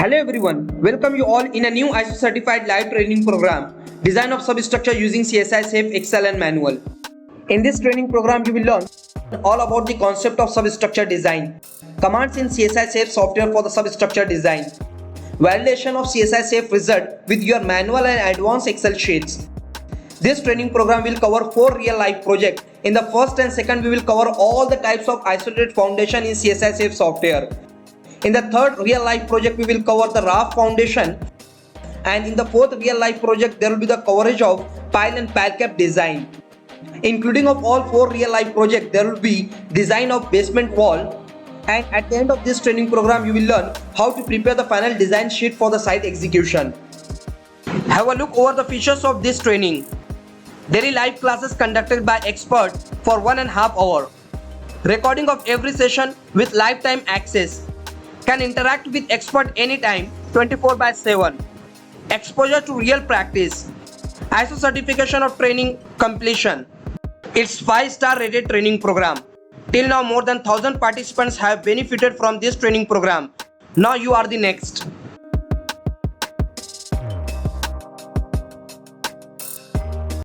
Hello everyone, welcome you all in a new ISO certified live training program, Design of Substructure using CSI Safe, Excel and Manual. In this training program you will learn all about the concept of substructure design, commands in CSI Safe software for the substructure design, validation of CSI Safe result with your manual and advanced Excel sheets. This training program will cover 4 real life projects. In the first and second we will cover all the types of isolated foundation in CSI Safe software. In the third real life project we will cover the raft foundation, and in the fourth real life project there will be the coverage of pile and pile cap design. Including of all 4 real life projects there will be design of basement wall, and at the end of this training program you will learn how to prepare the final design sheet for the site execution. Have a look over the features of this training. Daily live classes conducted by experts for 1.5 hours. Recording of every session with lifetime access. Can interact with expert anytime 24/7. Exposure to real practice. ISO certification of training completion. It's 5-star rated training program. Till now more than 1000 participants have benefited from this training program. Now you are the next.